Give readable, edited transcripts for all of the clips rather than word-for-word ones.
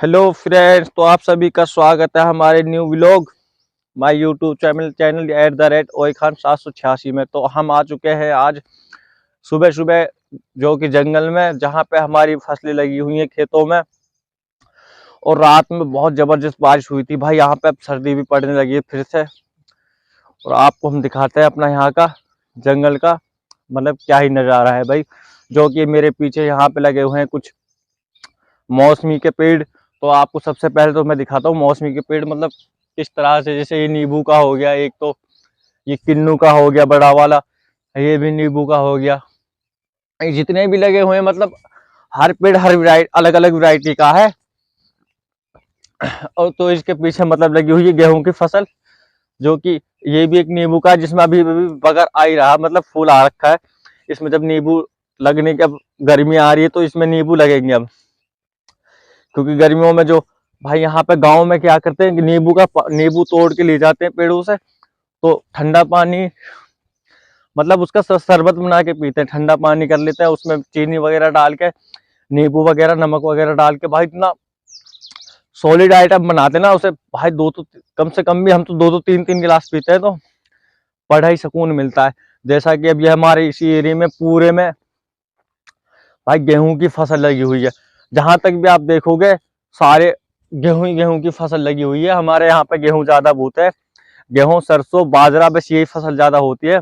Hello friends, तो आप सभी का स्वागत है हमारे new vlog my YouTube channel @ओए खान 786 में। तो हम आ चुके हैं आज सुबह सुबह जो कि जंगल में, जहां पे हमारी फसलें लगी हुई हैं खेतों में। और रात में बहुत जबरदस्त बारिश हुई थी भाई। यहाँ पे अब सर्दी भी पड़ने लगी है फिर से। और आपको हम दिखाते हैं अपना यहाँ का जंगल का मतलब क्या ही नज़ारा है भाई। जो कि मेरे पीछे यहाँ पे लगे हुए हैं कुछ मौसमी के पेड़। तो आपको सबसे पहले तो मैं दिखाता हूँ मौसमी के पेड़ मतलब किस तरह से। जैसे ये नींबू का हो गया, एक तो ये किन्नू का हो गया बड़ा वाला, ये भी नींबू का हो गया। ये जितने भी लगे हुए हैं मतलब हर पेड़ हर अलग अलग वैरायटी का है। और तो इसके पीछे मतलब लगी हुई है गेहूं की फसल, जो कि ये भी एक नींबू का है, जिसमें अभी अभी बगर आ ही रहा मतलब फूल आ रखा है। इसमें जब नींबू लगने की अब गर्मी आ रही है तो इसमें नींबू लगेंगे अब। क्योंकि गर्मियों में जो भाई यहाँ पे गांव में क्या करते हैं कि नींबू तोड़ के ले जाते हैं पेड़ों से। तो ठंडा पानी मतलब उसका शरबत बना के पीते हैं, ठंडा पानी कर लेते हैं, उसमें चीनी वगैरह डाल के, नींबू वगैरह नमक वगैरह डाल के भाई इतना सॉलिड आइटम बनाते हैं ना उसे भाई। दो तो कम से कम भी हम तो दो दो तीन तीन गिलास पीते हैं तो बड़ा ही सुकून मिलता है। जैसा कि अब ये हमारे इसी एरिया में पूरे में भाई गेहूं की फसल लगी हुई है। जहां तक भी आप देखोगे सारे गेहूं की फसल लगी हुई है। हमारे यहाँ पे गेहूं ज्यादा बोते हैं, गेहूं सरसों बाजरा, बस यही फसल ज्यादा होती है।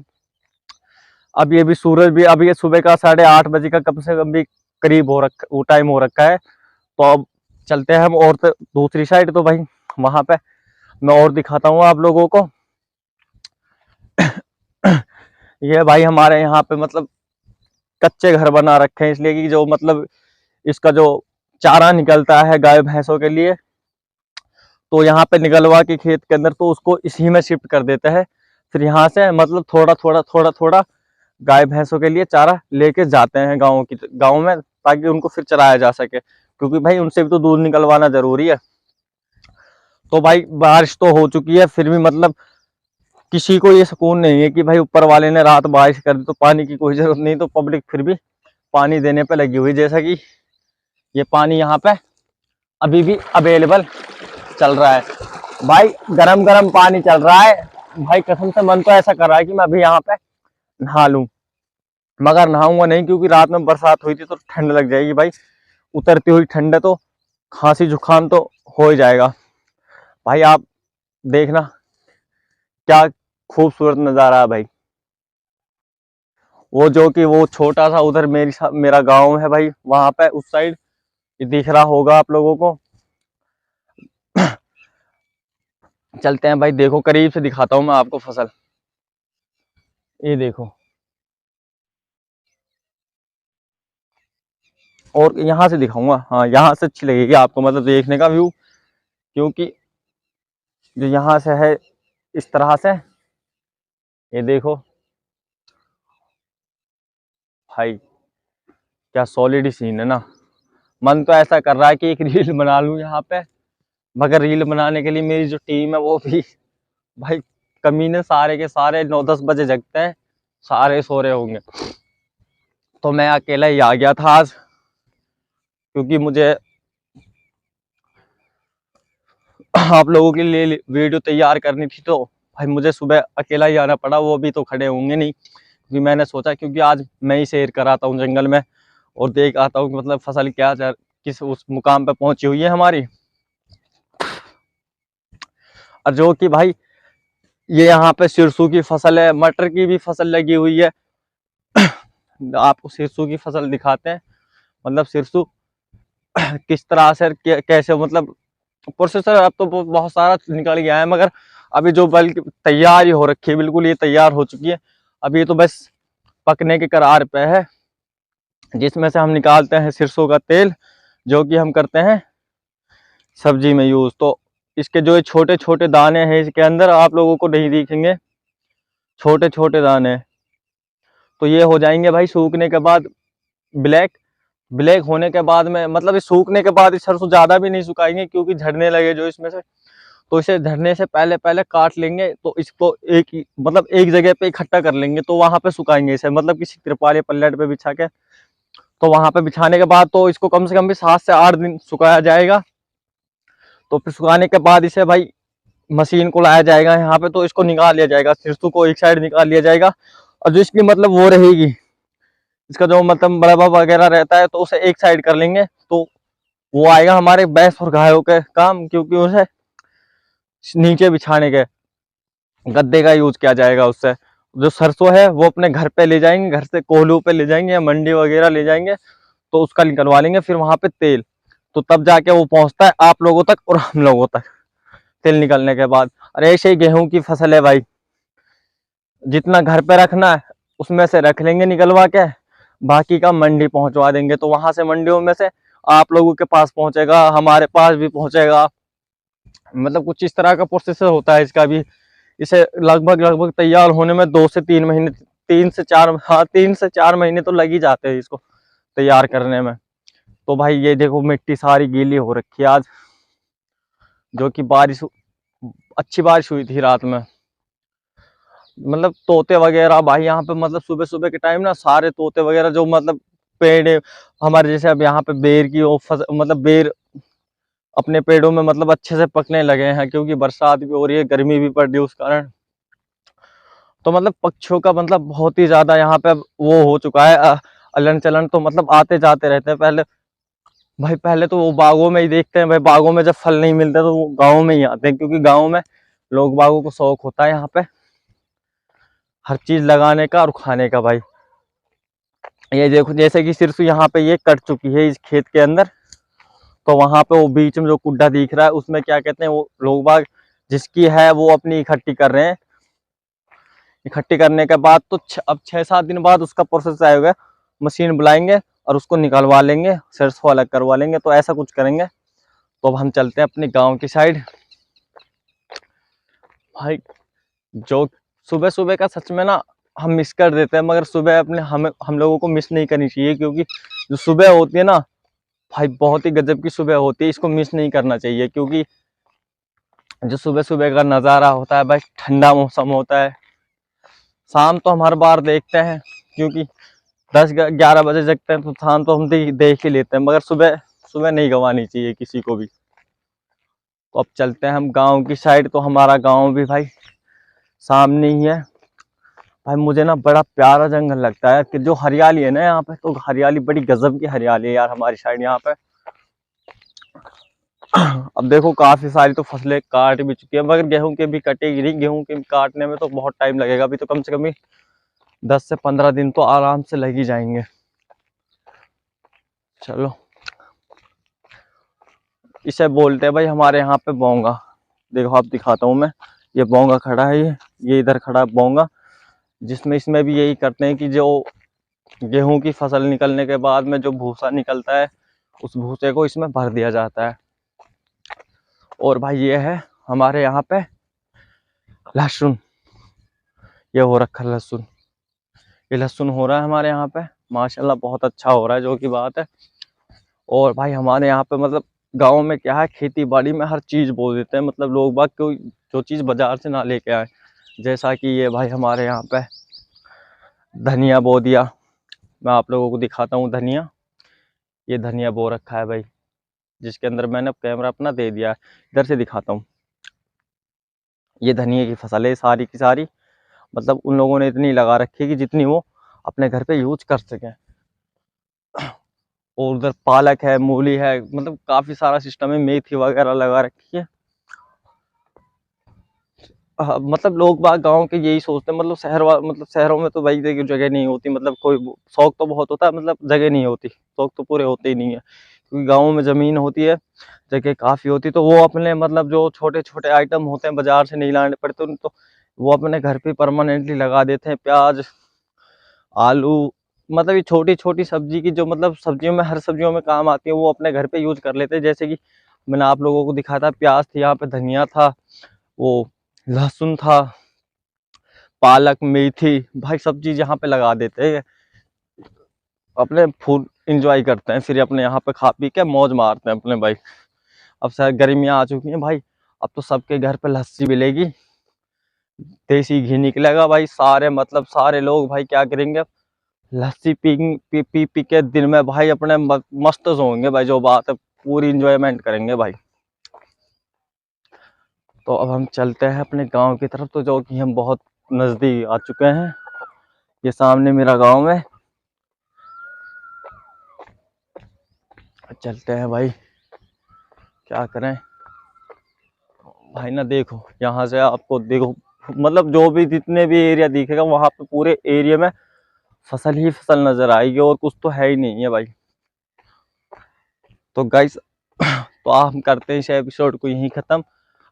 अब ये भी सूरज भी अभी ये सुबह का 8:30 बजे का कम से कम भी करीब हो रखा, वो टाइम हो रखा है। तो अब चलते हैं हम और तो दूसरी साइड। तो भाई वहां पे मैं और दिखाता हूँ आप लोगों को। ये भाई हमारे यहाँ पे मतलब कच्चे घर बना रखे हैं, इसलिए कि जो मतलब इसका जो चारा निकलता है गाय भैंसों के लिए, तो यहाँ पे निकलवा के खेत के अंदर तो उसको इसी में शिफ्ट कर देते हैं। फिर यहाँ से मतलब थोड़ा थोड़ा गाय भैंसों के लिए चारा लेके जाते हैं गाँव में, ताकि उनको फिर चराया जा सके। क्योंकि भाई उनसे भी तो दूध निकलवाना जरूरी है। तो भाई बारिश तो हो चुकी है, फिर भी मतलब किसी को ये सुकून नहीं है कि भाई ऊपर वाले ने रात बारिश कर दी तो पानी की कोई जरूरत नहीं, तो पब्लिक फिर भी पानी देने पे लगी हुई। जैसा कि ये पानी यहाँ पे अभी भी अवेलेबल चल रहा है भाई, गरम गरम पानी चल रहा है भाई। कसम से मन तो ऐसा कर रहा है कि मैं अभी यहाँ पे नहा लूं, मगर नहाऊंगा नहीं क्योंकि रात में बरसात हुई थी तो ठंड लग जाएगी भाई। उतरती हुई ठंड है तो खांसी जुकाम तो हो ही जाएगा। भाई आप देखना क्या खूबसूरत नजारा है भाई। वो जो कि वो छोटा सा उधर मेरा गांव है भाई, वहां पे उस साइड ये दिख रहा होगा आप लोगों को। चलते हैं भाई, देखो करीब से दिखाता हूँ मैं आपको फसल। ये देखो, और यहाँ से दिखाऊंगा, हाँ यहाँ से अच्छी लगेगी आपको मतलब देखने का व्यू। क्योंकि जो यहाँ से है इस तरह से, ये देखो भाई क्या सॉलिड सीन है ना। मन तो ऐसा कर रहा है कि एक रील बना लूं यहाँ पे, मगर रील बनाने के लिए मेरी जो टीम है वो भी भाई कमीने सारे के सारे 9-10 बजे जगते हैं, सारे सो रहे होंगे। तो मैं अकेला ही आ गया था आज, क्योंकि मुझे आप लोगों के लिए वीडियो तैयार करनी थी। तो भाई मुझे सुबह अकेला ही आना पड़ा, वो भी तो खड़े होंगे नहीं। क्योंकि मैंने सोचा क्योंकि आज मैं ही सैर कराता हूँ जंगल में और देख आता हूँ कि मतलब फसल किस उस मुकाम पे पहुंची हुई है हमारी। और जो कि भाई ये यहाँ पे सिरसों की फसल है, मटर की भी फसल लगी हुई है। आपको सिरसों की फसल दिखाते हैं, मतलब सिरसों किस तरह से कैसे मतलब प्रोसेसर अब तो बहुत सारा निकल गया है, मगर अभी जो बल्कि तैयार ही हो रखी है, बिल्कुल ये तैयार हो चुकी है। अभी तो बस पकने के करार पे है, जिसमें से हम निकालते हैं सरसों का तेल, जो कि हम करते हैं सब्जी में यूज। तो इसके जो छोटे छोटे दाने हैं इसके अंदर आप लोगों को नहीं दिखेंगे, छोटे छोटे दाने। तो ये हो जाएंगे भाई सूखने के बाद ब्लैक। ब्लैक होने के बाद में मतलब इस सूखने के बाद इस सरसों ज्यादा भी नहीं सुखाएंगे, क्योंकि झड़ने लगे जो इसमें से। तो इसे झड़ने से पहले पहले काट लेंगे, तो इसको मतलब एक जगह पे इकट्ठा कर लेंगे, तो वहां पे सुखाएंगे इसे मतलब किसी तिरपाल या पल्लेट पे बिछा के। तो वहां पे बिछाने के बाद तो इसको कम से कम भी 7 से 8 दिन सुखाया जाएगा। तो फिर सुखाने के बाद इसे भाई मशीन को लाया जाएगा यहाँ पे, तो इसको निकाल लिया जाएगा, सिरसों को एक साइड निकाल लिया जाएगा, और जो इसकी मतलब वो रहेगी, इसका जो मतलब बड़बा वगैरह रहता है तो उसे एक साइड कर लेंगे। तो वो आएगा हमारे भैंस और गायों के काम, क्योंकि उसे नीचे बिछाने के गद्दे का यूज किया जाएगा उससे। जो सरसों है वो अपने घर पे ले जाएंगे, घर से कोल्हू पे ले जाएंगे या मंडी वगैरह ले जाएंगे, तो उसका निकलवा लेंगे फिर वहां पे तेल, तो तब जाके वो पहुंचता है आप लोगों तक और हम लोगों तक तेल निकलने के बाद। और ऐसे ही गेहूं की फसल है भाई, जितना घर पे रखना है उसमें से रख लेंगे निकलवा के, बाकी का मंडी पहुंचवा देंगे, तो वहां से मंडियों में से आप लोगों के पास पहुंचेगा, हमारे पास भी पहुंचेगा। मतलब कुछ इस तरह का प्रोसेस होता है इसका भी। इसे लगभग लगभग तैयार होने में 2 से 3 महीने, 3 से 4, हाँ 3 से 4 महीने तो लग ही जाते हैं इसको तैयार करने में। तो भाई ये देखो मिट्टी सारी गीली हो रखी है आज, जो कि बारिश, अच्छी बारिश हुई थी रात में। मतलब तोते वगैरह भाई यहाँ पे, मतलब सुबह सुबह के टाइम ना सारे तोते वगैरह जो मतलब पेड़ हमारे जैसे अब यहाँ पे बेर की मतलब बेर अपने पेड़ों में मतलब अच्छे से पकने लगे हैं, क्योंकि बरसात भी हो रही है, गर्मी भी पड़ रही है उस कारण। तो मतलब पक्षियों का मतलब बहुत ही ज्यादा यहाँ पे वो हो चुका है अलन चलन, तो मतलब आते जाते रहते हैं। पहले भाई पहले तो वो बागों में ही देखते हैं भाई, बागों में जब फल नहीं मिलते तो वो गाँव में ही आते हैं, क्योंकि गाँव में लोग बागों को शौक होता है यहाँ पे हर चीज लगाने का और खाने का भाई। ये देखो जैसे कि सिर्फ यहाँ पे ये कट चुकी है इस खेत के अंदर, तो वहां पे वो बीच में जो कुड्ढा दिख रहा है उसमें क्या कहते हैं, वो लोग बाग जिसकी है वो अपनी इकट्ठी कर रहे हैं। इकट्ठी करने के बाद तो अब 6-7 दिन बाद उसका प्रोसेस आएगा, मशीन बुलाएंगे और उसको निकलवा लेंगे, सरसों अलग करवा लेंगे, तो ऐसा कुछ करेंगे। तो अब हम चलते हैं अपने गाँव की साइड भाई। जो सुबह सुबह का सच में ना हम मिस कर देते हैं, मगर सुबह अपने हम लोगों को मिस नहीं करनी चाहिए, क्योंकि जो सुबह होती है ना भाई बहुत ही गजब की सुबह होती है, इसको मिस नहीं करना चाहिए। क्योंकि जो सुबह सुबह का नज़ारा होता है भाई, ठंडा मौसम होता है। शाम तो हम हर बार देखते हैं, क्योंकि 10-11 बजे जगते हैं, तो शाम तो हम देख ही लेते हैं, मगर सुबह सुबह नहीं गंवानी चाहिए किसी को भी। तो अब चलते हैं हम गाँव की साइड। तो हमारा गाँव भी भाई सामने ही है भाई। मुझे ना बड़ा प्यारा जंगल लगता है, कि जो हरियाली है ना यहाँ पे, तो हरियाली बड़ी गजब की हरियाली है यार हमारी साइड यहाँ पे। अब देखो काफी सारी तो फसलें काट भी चुकी है, मगर गेहूं के भी कटेगी नहीं, गेहूं के काटने में तो बहुत टाइम लगेगा, अभी तो कम से कम 10 से 15 दिन तो आराम से लग ही जाएंगे। चलो, इसे बोलते हैं भाई हमारे यहाँ पे बोंगा। देखो आप दिखाता हूँ मैं, ये बोंगा खड़ा है, ये इधर खड़ा है बोंगा, जिसमें इसमें भी यही करते हैं कि जो गेहूं की फसल निकलने के बाद में जो भूसा निकलता है, उस भूसे को इसमें भर दिया जाता है। और भाई ये है हमारे यहाँ पे लहसुन, ये हो रखा है लहसुन, ये लहसुन हो रहा है हमारे यहाँ पे माशाल्लाह, बहुत अच्छा हो रहा है, जो की बात है। और भाई हमारे यहाँ पे मतलब गांव में क्या है, खेती बाड़ी में हर चीज बो देते हैं, मतलब लोग बाग कोई जो चीज बाजार से ना लेके आए। जैसा कि ये भाई हमारे यहाँ पे धनिया बो दिया, मैं आप लोगों को दिखाता हूँ धनिया। ये धनिया बो रखा है भाई, जिसके अंदर मैंने कैमरा अपना दे दिया है, इधर से दिखाता हूँ। ये धनिया की फसल है सारी की सारी, मतलब उन लोगों ने इतनी लगा रखी है कि जितनी वो अपने घर पे यूज कर सकें। और उधर पालक है, मूली है, मतलब काफी सारा सिस्टम है, मेथी वगैरह लगा रखी है। मतलब लोग बाग गांव के यही सोचते हैं, मतलब मतलब शहरों में तो भाई देखिए जगह नहीं होती, मतलब कोई शौक तो बहुत होता है, मतलब जगह नहीं होती, शौक तो पूरे होते ही नहीं है। क्योंकि गाँव में जमीन होती है, जगह काफी होती, तो वो अपने मतलब जो छोटे छोटे आइटम होते हैं बाजार से नहीं लाने पड़ते उन, तो वो अपने घर पे परमानेंटली लगा देते हैं। प्याज, आलू, मतलब ये छोटी छोटी सब्जी की जो मतलब सब्जियों में हर सब्जियों में काम आती है, वो अपने घर पे यूज कर लेते हैं। जैसे कि मैंने आप लोगों को दिखाया था, प्याज थी यहाँ पे, धनिया था, वो लहसुन था, पालक, मेथी, भाई सब चीज यहाँ पे लगा देते हैं, अपने फूड इंजॉय करते हैं, फिर अपने यहाँ पे खा पी के मौज मारते हैं अपने भाई। अब सर गर्मियाँ आ चुकी हैं भाई, अब तो सबके घर पे लस्सी मिलेगी, देसी घी निकलेगा भाई। सारे मतलब सारे लोग भाई क्या करेंगे, लस्सी पी के दिन में भाई अपने मस्त होंगे भाई, जो बात है पूरी इंजॉयमेंट करेंगे भाई। तो अब हम चलते हैं अपने गांव की तरफ, तो जो कि हम बहुत नज़दीक आ चुके हैं। ये सामने मेरा गांव है, चलते हैं भाई, क्या करें भाई ना। देखो यहाँ से आपको देखो, मतलब जो भी जितने भी एरिया दिखेगा वहां पे पूरे एरिया में फसल ही फसल नजर आएगी, और कुछ तो है ही नहीं है भाई। तो गाइस तो हम करते हैं इस एपिसोड को यहीं ख़त्म।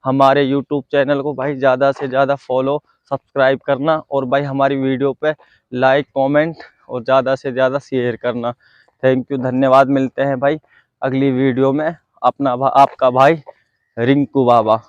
हमारे यूट्यूब चैनल को भाई ज़्यादा से ज़्यादा फॉलो सब्सक्राइब करना, और भाई हमारी वीडियो पे लाइक कमेंट और ज़्यादा से ज़्यादा शेयर करना। थैंक यू, धन्यवाद। मिलते हैं भाई अगली वीडियो में। अपना आपका भाई रिंकू बाबा।